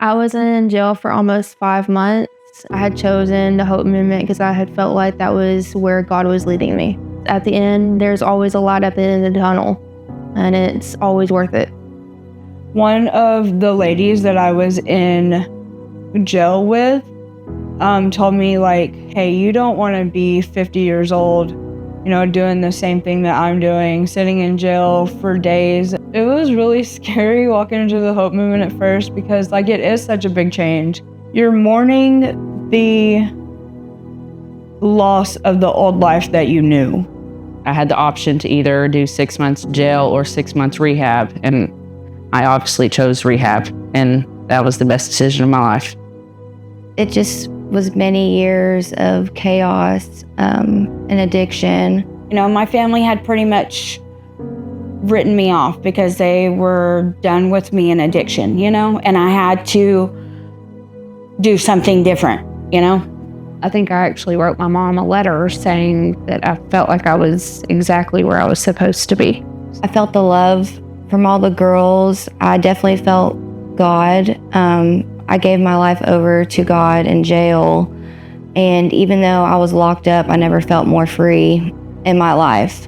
I was in jail for almost 5 months. I had chosen the Hope Movement because I had felt like that was where God was leading me. At the end, there's always a light at the end of the tunnel, and it's always worth it. One of the ladies that I was in jail with told me, like, hey, you don't want to be 50 years old, doing the same thing that I'm doing, sitting in jail for days. It was really scary walking into the Hope Movement at first because, like, it is such a big change. You're mourning the loss of the old life that you knew. I had the option to either do 6 months jail or 6 months rehab, and I obviously chose rehab, and that was the best decision of my life. It just was many years of chaos and addiction. My family had pretty much written me off because they were done with me in addiction, and I had to do something different, I think I actually wrote my mom a letter saying that I felt like I was exactly where I was supposed to be. I felt the love from all the girls. I definitely felt God. I gave my life over to God in jail, and even though I was locked up, I never felt more free in my life.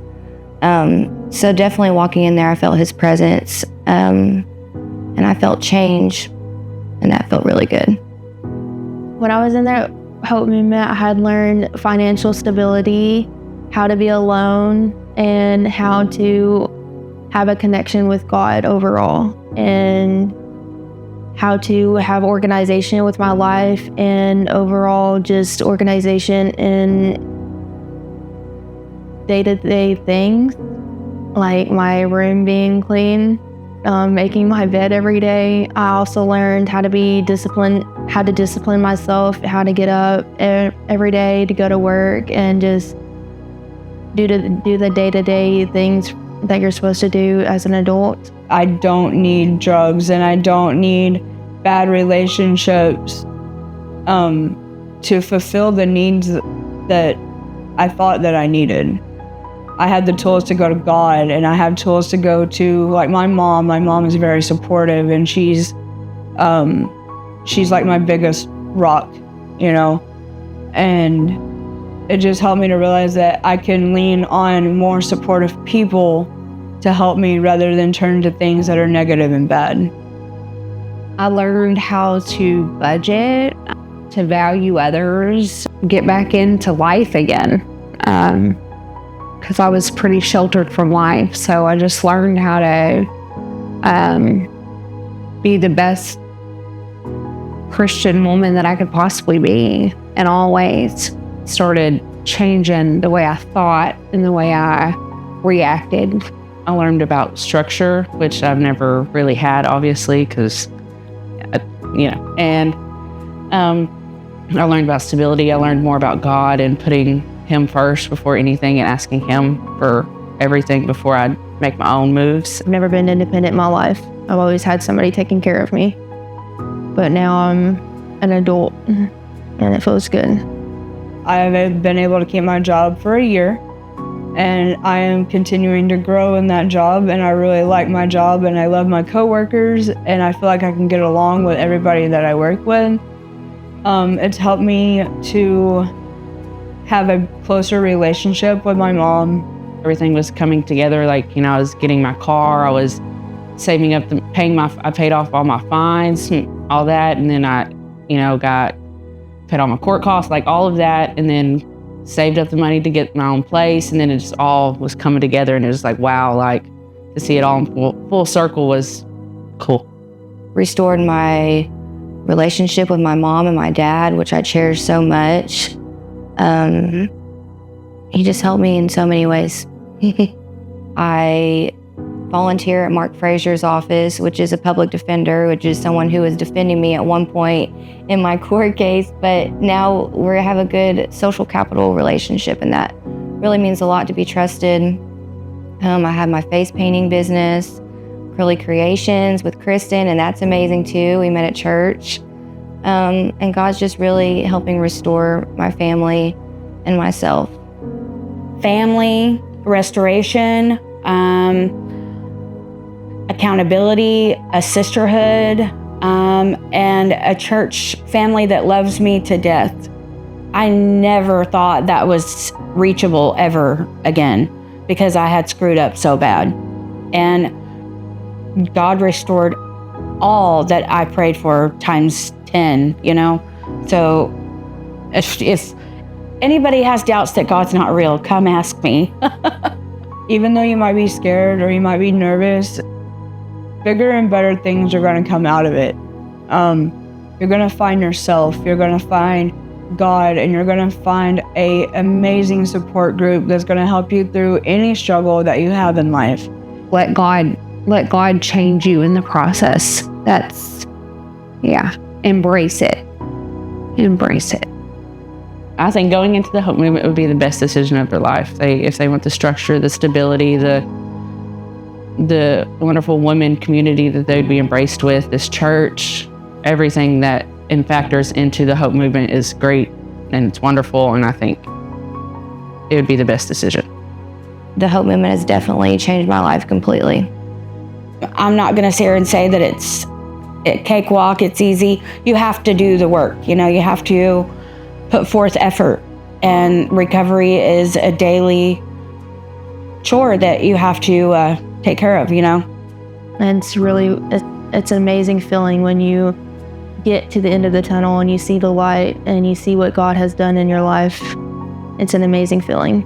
So definitely walking in there, I felt His presence, and I felt change, and that felt really good. When I was in that Hope Movement, I had learned financial stability, how to be alone, and how to have a connection with God overall, and how to have organization with my life, and overall just organization in day-to-day things, like my room being clean, making my bed every day. I also learned how to be disciplined, how to discipline myself, how to get up every day to go to work and just do the day-to-day things that you're supposed to do as an adult. I don't need drugs and I don't need bad relationships to fulfill the needs that I thought that I needed. I had the tools to go to God, and I have tools to go to, like, my mom. My mom is very supportive, and she's like my biggest rock, and it just helped me to realize that I can lean on more supportive people to help me rather than turn to things that are negative and bad. I learned how to budget, to value others, get back into life again, because I was pretty sheltered from life. So I just learned how to be the best Christian woman that I could possibly be in all ways. Started changing the way I thought and the way I reacted. I learned about structure, which I've never really had, obviously, because, and I learned about stability. I learned more about God and putting Him first before anything and asking Him for everything before I make my own moves. I've never been independent in my life. I've always had somebody taking care of me. But now I'm an adult, and it feels good. I've been able to keep my job for a year, and I am continuing to grow in that job, and I really like my job, and I love my coworkers, and I feel like I can get along with everybody that I work with. It's helped me to have a closer relationship with my mom. Everything was coming together. Like, I was getting my car, I was saving up, I paid off all my fines, all that, and then I, paid all my court costs, like all of that, and then saved up the money to get my own place, and then it just all was coming together, and it was like, wow, like, to see it all in full circle was cool. Restored my relationship with my mom and my dad, which I cherish so much. He just helped me in so many ways. I volunteer at Mark Fraser's office, which is a public defender, which is someone who was defending me at one point in my court case, but now we have a good social capital relationship, and that really means a lot to be trusted. I have my face painting business, Curly Creations, with Kristen, and that's amazing too. We met at church. And God's just really helping restore my family and myself. Family, restoration, accountability, a sisterhood, and a church family that loves me to death. I never thought that was reachable ever again because I had screwed up so bad. And God restored all that I prayed for times 10, you know? So if anybody has doubts that God's not real, come ask me. Even though you might be scared or you might be nervous, bigger and better things are going to come out of it. You're going to find yourself, you're going to find God, and you're going to find an amazing support group that's going to help you through any struggle that you have in life. Let God change you in the process. Embrace it. Embrace it. I think going into the Hope Movement would be the best decision of their life. If they want the structure, the stability, the wonderful women community that they'd be embraced with, this church, everything that factors into the Hope Movement is great and it's wonderful, and I think it would be the best decision. The Hope Movement has definitely changed my life completely. I'm not going to sit here and say that it's cakewalk, it's easy. You have to do the work, you know, you have to put forth effort, and recovery is a daily chore that you have to take care of, you know. And it's an amazing feeling when you get to the end of the tunnel and you see the light and you see what God has done in your life. It's an amazing feeling.